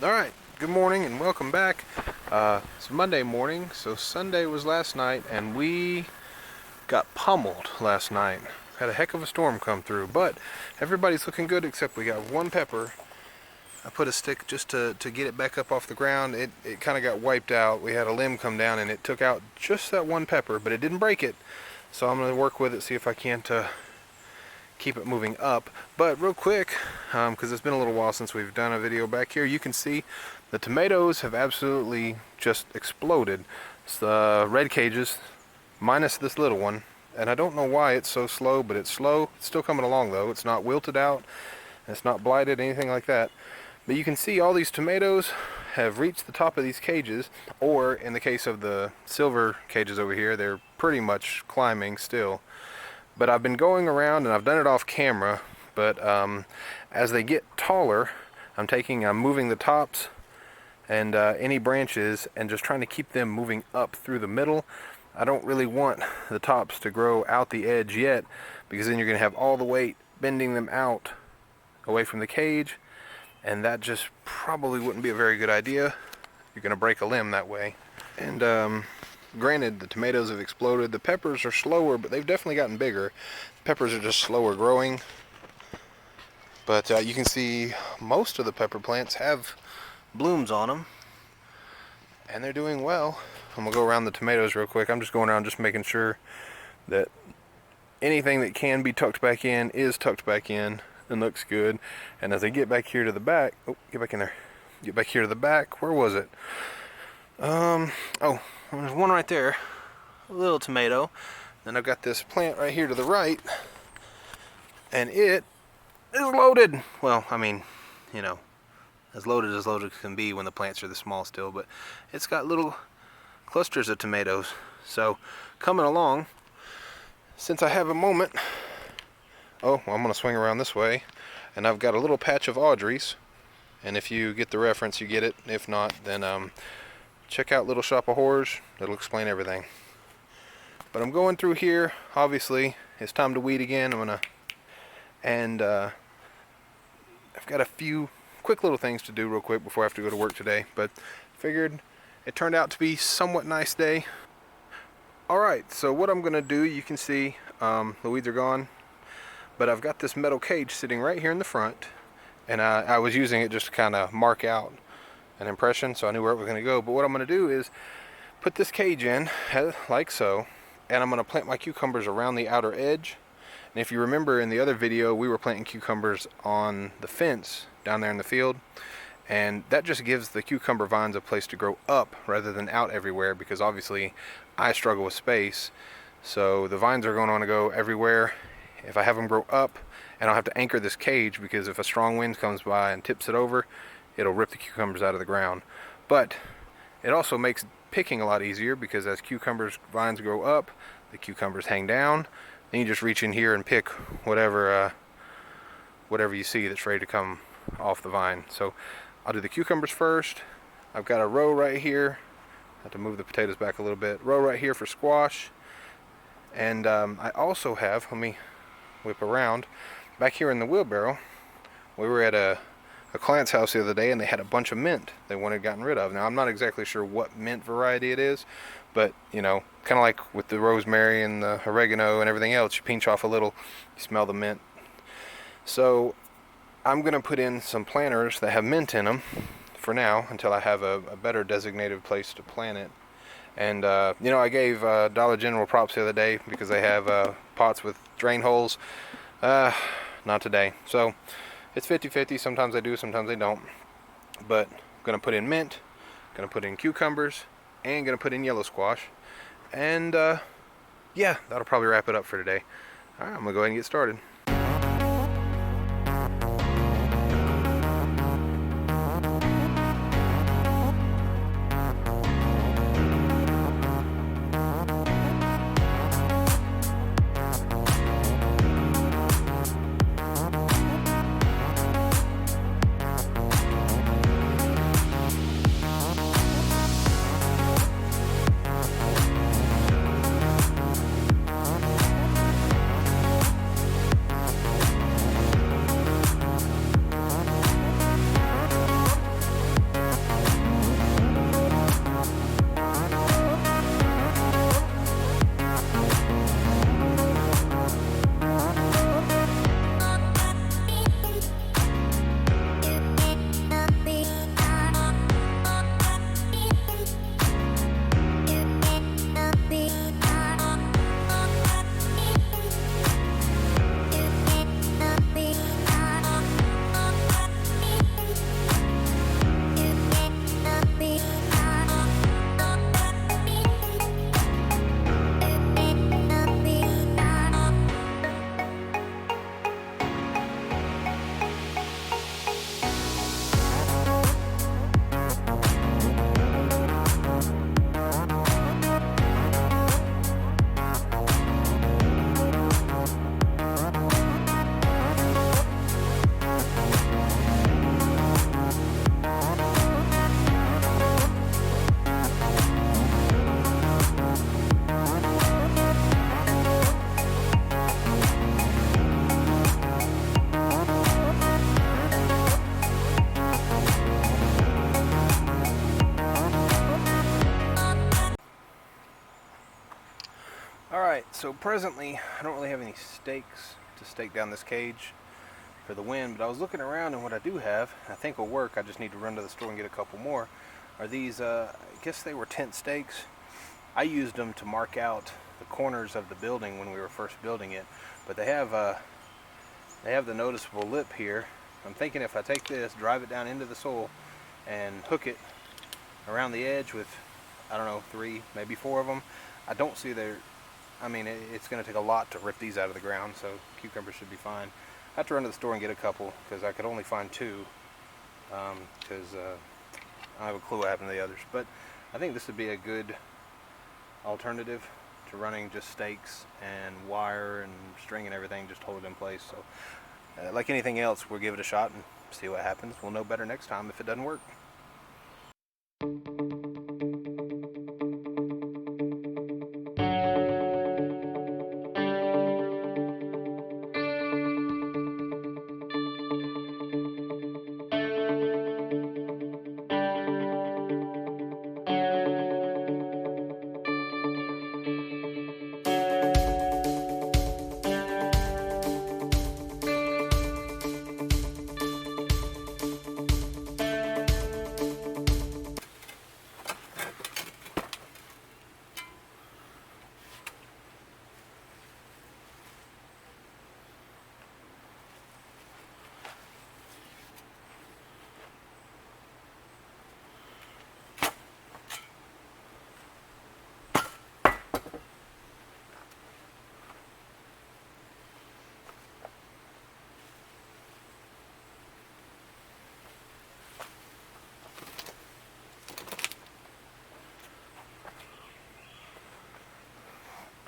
Alright, good morning and welcome back. It's Monday morning, so Sunday was last night, and we got pummeled last night. Had a heck of a storm come through, but everybody's looking good except we got one pepper. I put a stick just to get it back up off the ground. It kind of got wiped out. We had a limb come down and it took out just that one pepper, but it didn't break it. So I'm going to work with it, see if I can't keep it moving up. But real quick, because it's been a little while since we've done a video back here, you can see the tomatoes have absolutely just exploded. It's the red cages minus this little one, and I don't know why it's so slow, but it's slow. It's still coming along though. It's not wilted out, it's not blighted, anything like that. But you can see all these tomatoes have reached the top of these cages, or in the case of the silver cages over here, they're pretty much climbing still. But I've been going around, and I've done it off camera, but as they get taller, I'm moving the tops and any branches and just trying to keep them moving up through the middle. I don't really want the tops to grow out the edge yet, because then you're going to have all the weight bending them out away from the cage, and that just probably wouldn't be a very good idea. You're going to break a limb that way. And granted, the tomatoes have exploded. The peppers are slower, but they've definitely gotten bigger. Peppers are just slower growing. But you can see most of the pepper plants have blooms on them, and they're doing well. I'm gonna go around the tomatoes real quick. I'm just going around just making sure that anything that can be tucked back in is tucked back in and looks good. And as I get back here to the back, oh, get back in there. Get back here to the back. Where was it? Oh, there's one right there, a little tomato. Then I've got this plant right here to the right, and it is loaded. Well, I mean, you know, as loaded as can be when the plants are this small still, but it's got little clusters of tomatoes. So coming along, since I have a moment, oh, well, I'm gonna swing around this way, and I've got a little patch of Audrey's, and if you get the reference, you get it. If not, then check out Little Shop of Horrors. It'll explain everything. But I'm going through here. Obviously, it's time to weed again. I've got a few quick little things to do real quick before I have to go to work today. But figured it turned out to be somewhat nice day. Alright, so what I'm going to do, you can see the weeds are gone. But I've got this metal cage sitting right here in the front. And I was using it just to kind of mark out an impression, so I knew where it was going to go. But what I'm going to do is put this cage in like so, and I'm going to plant my cucumbers around the outer edge. And if you remember in the other video, we were planting cucumbers on the fence down there in the field, and that just gives the cucumber vines a place to grow up rather than out everywhere, because obviously I struggle with space, so the vines are going to want to go everywhere. If I have them grow up, and I'll have to anchor this cage, because if a strong wind comes by and tips it over, it'll rip the cucumbers out of the ground. But it also makes picking a lot easier, because as cucumbers vines grow up, the cucumbers hang down. Then you just reach in here and pick whatever you see that's ready to come off the vine. So I'll do the cucumbers first. I've got a row right here. I have to move the potatoes back a little bit. Row right here for squash. And I also have, let me whip around, back here in the wheelbarrow, we were at a client's house the other day, and they had a bunch of mint they wanted gotten rid of. Now, I'm not exactly sure what mint variety it is, but, you know, kind of like with the rosemary and the oregano and everything else, you pinch off a little, you smell the mint. So I'm going to put in some planters that have mint in them for now, until I have a better designated place to plant it. And, you know, I gave Dollar General props the other day, because they have pots with drain holes. Not today. So it's 50-50. Sometimes they do, sometimes they don't. But I'm going to put in mint, going to put in cucumbers, and going to put in yellow squash. And yeah, that'll probably wrap it up for today. Alright, I'm going to go ahead and get started. so presently I don't really have any stakes to stake down this cage for the wind, but I was looking around, and what I do have, I think will work, I just need to run to the store and get a couple more, are these, I guess they were tent stakes. I used them to mark out the corners of the building when we were first building it, but they have the noticeable lip here. I'm thinking if I take this, drive it down into the soil, and hook it around the edge with, I don't know, 3, maybe 4 of them. I don't see it's going to take a lot to rip these out of the ground, so cucumbers should be fine. I have to run to the store and get a couple because I could only find 2 because I don't have a clue what happened to the others. But I think this would be a good alternative to running just stakes and wire and string and everything, just hold it in place. So like anything else, we'll give it a shot and see what happens. We'll know better next time if it doesn't work.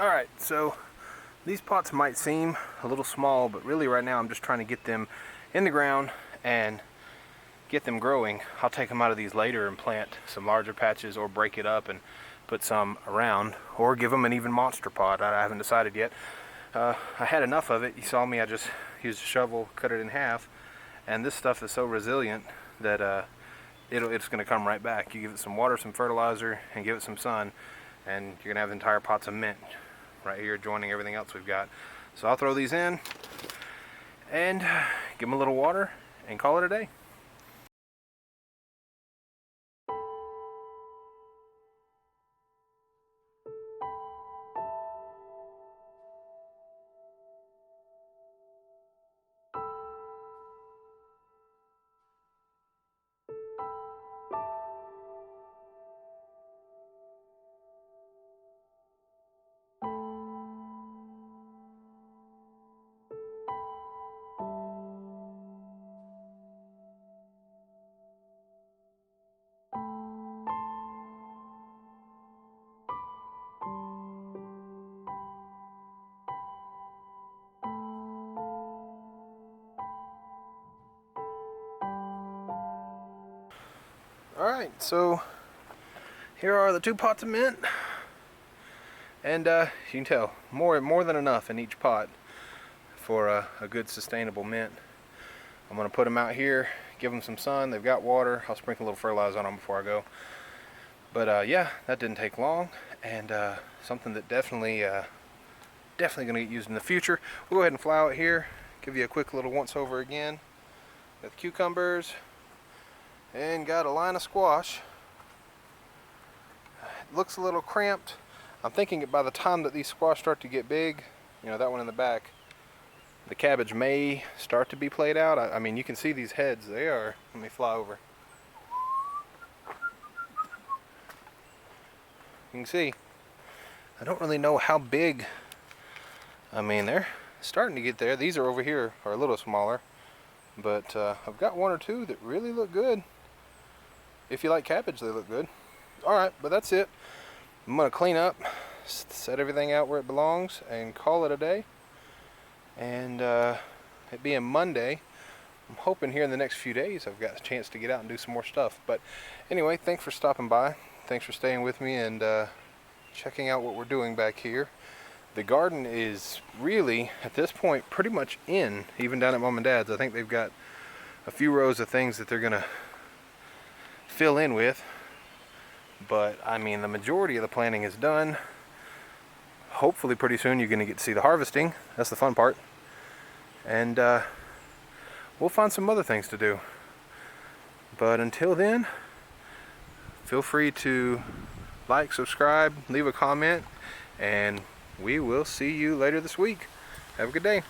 Alright, so these pots might seem a little small, but really right now I'm just trying to get them in the ground and get them growing. I'll take them out of these later and plant some larger patches, or break it up and put some around, or give them an even monster pot. I haven't decided yet. I had enough of it. You saw me, I just used a shovel, cut it in half, and this stuff is so resilient that it's going to come right back. You give it some water, some fertilizer, and give it some sun, and you're going to have entire pots of mint right here joining everything else we've got. So I'll throw these in and give them a little water and call it a day. Alright, so here are the 2 pots of mint, and you can tell more than enough in each pot for a good sustainable mint. I'm going to put them out here, give them some sun. They've got water. I'll sprinkle a little fertilizer on them before I go. But yeah, that didn't take long, and something that definitely going to get used in the future. We'll go ahead and fly out here, give you a quick little once over again. Got the cucumbers, and got a line of squash. It looks a little cramped. I'm thinking that by the time that these squash start to get big, you know, that one in the back, the cabbage may start to be played out. I mean, you can see these heads. They are, let me fly over. You can see, I don't really know how big. I mean, they're starting to get there. These are over here are a little smaller, but I've got 1 or 2 that really look good. If you like cabbage, they look good. Alright, but that's it. I'm going to clean up, set everything out where it belongs, and call it a day. And it being Monday, I'm hoping here in the next few days I've got a chance to get out and do some more stuff. But anyway, thanks for stopping by. Thanks for staying with me and checking out what we're doing back here. The garden is really, at this point, pretty much in, even down at Mom and Dad's. I think they've got a few rows of things that they're going to fill in with. But, I mean, the majority of the planting is done. hopefully pretty soon you're going to get to see the harvesting. That's the fun part. And we'll find some other things to do. But until then, feel free to like, subscribe, leave a comment, and we will see you later this week. Have a good day.